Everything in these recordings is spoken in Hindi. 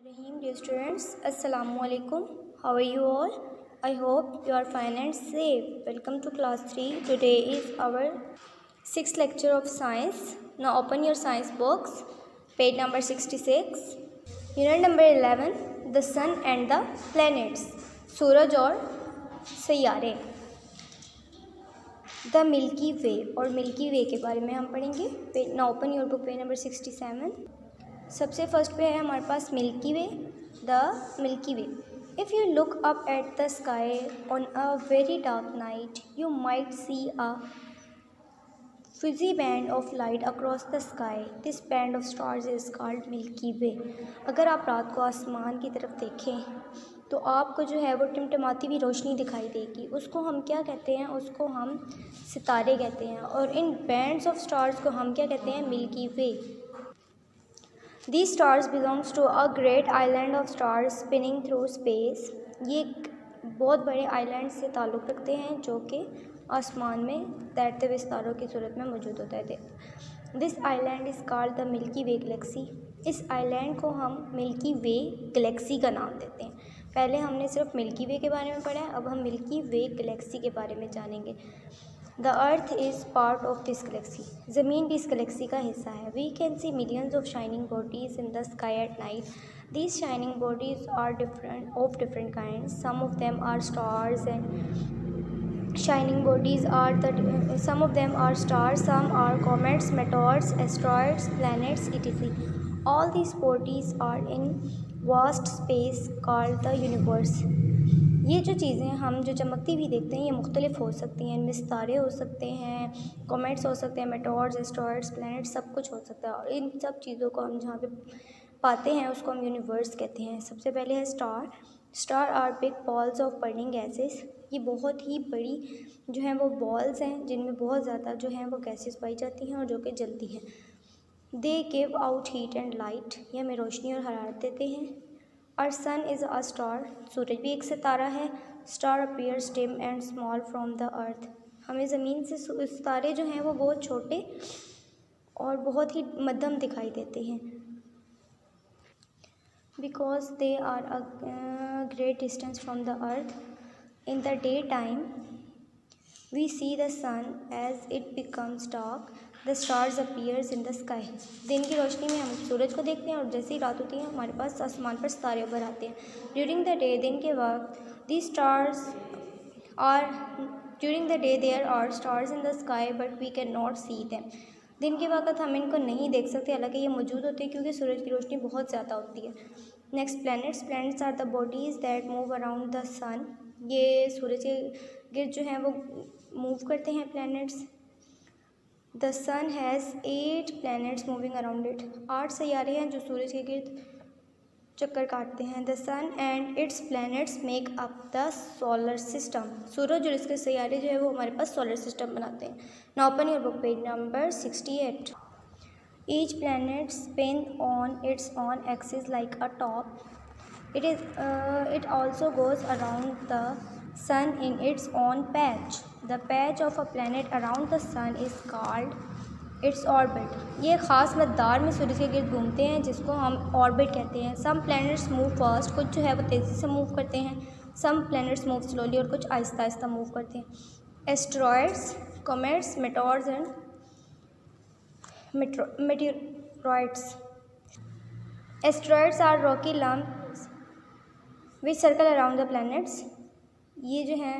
Rahim, dear students, Assalamu alaikum. How are you all? I hope you are fine and safe. Welcome to class 3. Today is our 6th lecture of science. Now open your science books. Page number 66. Unit number 11. The sun and the planets. सूरज और सैयारे. द मिल्की वे और मिल्की वे के बारे में हम पढ़ेंगे. Now open your book, page number 67. सबसे फर्स्ट पे है हमारे पास Milky Way. The Milky Way. If you look up at the sky on a very dark night you might see a fuzzy band of light across the sky. This band of stars is called Milky Way. अगर आप रात को आसमान की तरफ देखें तो आपको जो है वो टिमटिमाती हुई रोशनी दिखाई देगी. उसको हम क्या कहते हैं? उसको हम सितारे कहते हैं. और इन बैंड्स ऑफ स्टार्स को हम क्या कहते हैं? Milky way. These stars belongs to a great island of stars spinning through space. ये बहुत बड़े आइलैंड से ताल्लुक़ रखते हैं जो कि आसमान में तैरते हुए सितारों की सूरत में मौजूद होता है. This island is called the Milky way Galaxy. इस आइलैंड को हम मिल्की वे गैलेक्सी का नाम देते हैं. पहले हमने सिर्फ मिल्की वे के बारे में पढ़ा है, अब हम मिल्की वे गैलेक्सी के बारे में जानेंगे. The earth is part of this galaxy. ज़मीन भी इस गैलेक्सी का हिस्सा है. We can see millions of shining bodies in the sky at night. These shining bodies are different kinds. Some of them are stars and shining bodies are some of them are stars, some are comets, meteors, asteroids, planets, etc. All these bodies are in vast space called the universe. ये जो चीज़ें हम जो चमकती हुई देखते हैं ये मुख्तलिफ हो सकती हैं. इनमें सितारे हो सकते हैं, कॉमेट्स हो सकते हैं, मेटोर्स, एस्ट्रॉयड्स, प्लैनेट्स, सब कुछ हो सकता है. और इन सब चीज़ों को हम जहाँ पे पाते हैं उसको हम यूनिवर्स कहते हैं. सबसे पहले है star. Star are big balls of burning gases. ये बहुत ही बड़ी जो हैं वो बॉल्स हैं जिनमें बहुत ज़्यादा जो हैं वो गैसेस पाई जाती हैं और जो कि जलती हैं. They give out heat and light. ये हमें रोशनी और हरारत देते हैं. और सन इज़ अ स्टार. सूरज भी एक सितारा है. Star appears dim and small from the earth. हमें ज़मीन से सितारे जो हैं वो बहुत छोटे और बहुत ही मध्यम दिखाई देते हैं. Because they are a great distance from the earth. In the daytime we see the sun. As it becomes dark the stars appears in the sky. दिन की रोशनी में हम सूरज को देखते हैं और जैसे ही रात होती है हमारे पास आसमान पर सितारे उभर आते हैं. During the day, दिन के वक्त, these stars are during the day there are stars in the sky but we cannot see them. दिन के वक्त हम इनको नहीं देख सकते, हालांकि ये मौजूद होते हैं क्योंकि सूरज की रोशनी बहुत ज़्यादा होती है. Next planets. Planets are the bodies that move around the sun. ये सूरज के गिर्द जो हैं वो मूव करते हैं planets. The sun has 8 planets moving around it. 8 सैयारे हैं जो सूरज के गिर्द चक्कर काटते हैं. The sun and its planets make up the solar system. सूरज और इसके सैयारे जो है वो हमारे पास सोलर सिस्टम बनाते हैं. Now open your book, page number 68. Each planet spins on its own axis like a top. It also goes around the sun in its own patch. The patch of a planet around the sun is called its orbit. ये ख़ास मकदार में सूरज के गिर्द घूमते हैं जिसको हम ऑर्बिट कहते हैं. Some planets move fast. कुछ जो है वो तेज़ी से मूव करते हैं. Some planets move slowly. और कुछ आहिस्ता आहिस्ता मूव करते हैं. Asteroids, comets, meteors and meteoroids. Asteroids are rocky lumps which circle around the planets. ये जो है.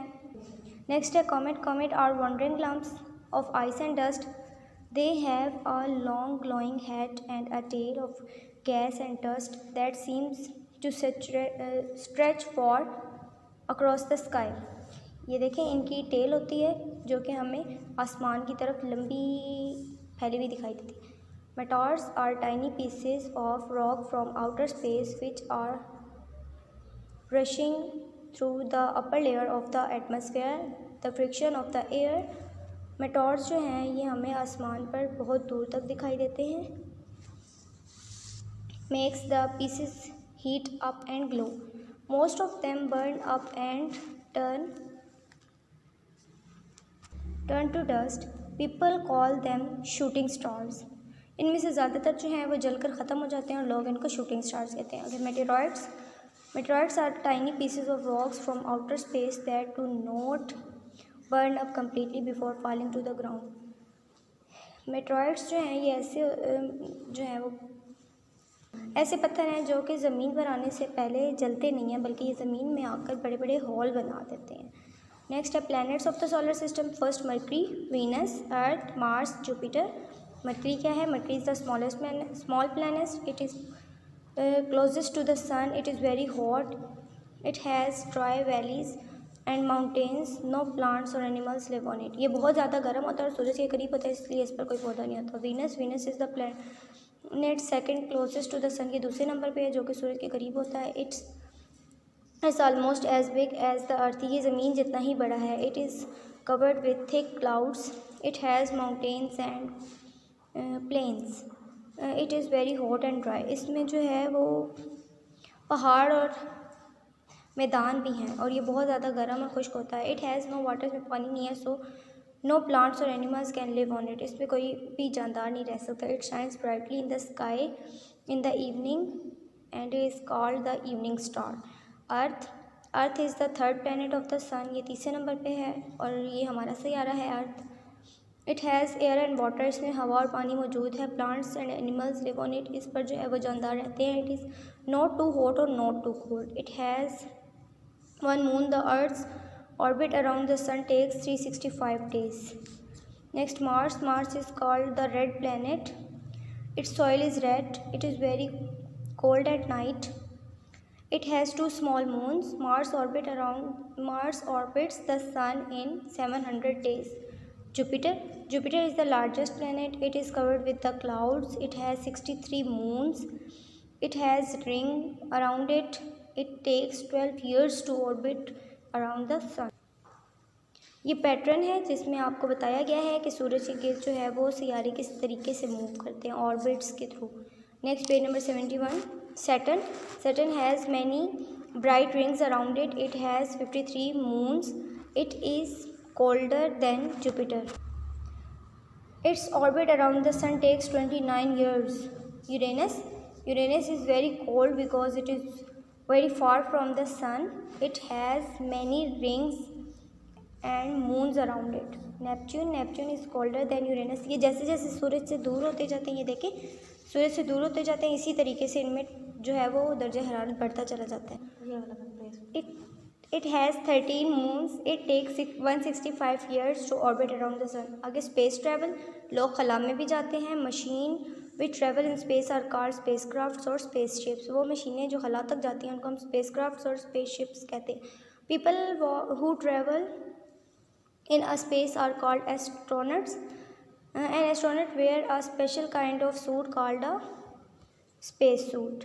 नेक्स्ट है comet. Comet are wandering lumps of ice and dust. They have a long glowing head and a tail of gas and dust that seems to stretch far across the sky. ये देखें, इनकी टेल होती है जो कि हमें आसमान की तरफ लंबी फैली हुई दिखाई देती है. Meteors are tiny pieces of rock from outer space which are rushing through the upper layer of the atmosphere. The friction of the air. meteors जो हैं ये हमें आसमान पर बहुत दूर तक दिखाई देते हैं. Makes the pieces heat up and glow. Most of them burn up and turn to dust. People call them shooting stars. इनमें से ज़्यादातर जो हैं वो जलकर ख़त्म हो जाते हैं और लोग इनको शूटिंग स्टार्स कहते हैं। अगर meteoroids are tiny pieces of rocks from outer space that do not burn up completely before falling to the ground. Meteoroids जो हैं ये जो हैं वो ऐसे पत्थर हैं जो कि ज़मीन पर आने से पहले जलते नहीं हैं, बल्कि ये ज़मीन में आकर बड़े बड़े हॉल बना देते हैं। नेक्स्ट है planets of the solar system. First mercury, Venus, earth, Mars, Jupiter. Mercury क्या है? Mercury is the small planet. It is closest to the sun. It is very hot. It has dry valleys and mountains. No plants or animals live on it. ये बहुत ज़्यादा गर्म होता है और सूरज के करीब होता है, इसलिए इस पर कोई पौधा नहीं होता। Venus is the planet second closest to the sun, ये दूसरे नंबर पे है जो कि सूरज के करीब होता है। It's almost as big as the earth, ये ज़मीन जितना ही बड़ा है। It is covered with thick clouds. It has mountains and plains. It is very hot and dry, इसमें जो है वो पहाड़ और मैदान भी हैं और ये बहुत ज़्यादा गर्म और खुश्क होता है। इट हैज़ नो वाटर, इसमें पानी नहीं है, सो नो प्लांट्स और animals can live on it, इसमें कोई भी जानदार नहीं रह सकता। It shines brightly in the sky in the evening and is called the evening star. Earth is the third planet of the sun, ये तीसरे नंबर पे है और ये हमारा सैयारा है Earth. It has air and water, इसमें हवा और पानी मौजूद है। Plants and animals live on it, इस पर जो है वो जानदार रहते हैं। It is not too hot और not too cold. It has one moon. The Earth's orbit around the sun takes 365 days. Next, Mars is called the red planet. Its soil is red. It is very cold at night. It has two small moons. Mars orbits the sun in 700 days. Jupiter is the largest planet. It is covered with the clouds. It has 63 moons. It has ring around it. It takes 12 years to orbit around the sun. ये पैटर्न है जिसमें आपको बताया गया है कि सूरज के गिर्द जो है वो सियारे किस तरीके से मूव करते हैं ऑर्बिट्स के थ्रू। Next page number 71। Saturn has many bright rings around it. It has 53 moons. It is colder than Jupiter. Its orbit around the sun takes 29 years. Uranus is very cold because it is very far from the sun. It has many rings and moons around it. Neptune is colder than Uranus. ये जैसे जैसे सूरज से दूर होते जाते हैं, ये देखें सूरज से दूर होते जाते हैं, इसी तरीके से इनमें जो है वो दर्जा हरारत बढ़ता चला जाता है। It has 13 moons. It takes 165 years to orbit around the sun. आगे स्पेस ट्रैवल, लोग खला में भी जाते हैं। Machine which travel in space are called spacecrafts और स्पेसशिप्स। वो मशीनें जो खला तक जाती हैं उनको हम स्पेसक्राफ्ट्स और स्पेसशिप्स कहते हैं। People who travel in a space are called astronauts. An astronaut wear a special kind of suit called a space suit.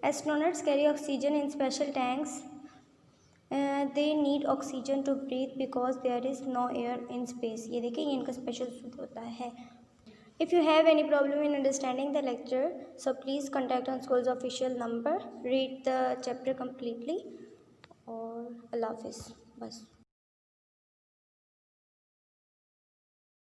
Astronauts carry oxygen in special tanks. They need oxygen to breathe because there is no air in space. ये देखिए ये इनका स्पेशल सूट होता है। If you have any problem in understanding the lecture, so please contact on school's official number. Read the chapter completely. और अल्लाह हाफिज़ बस।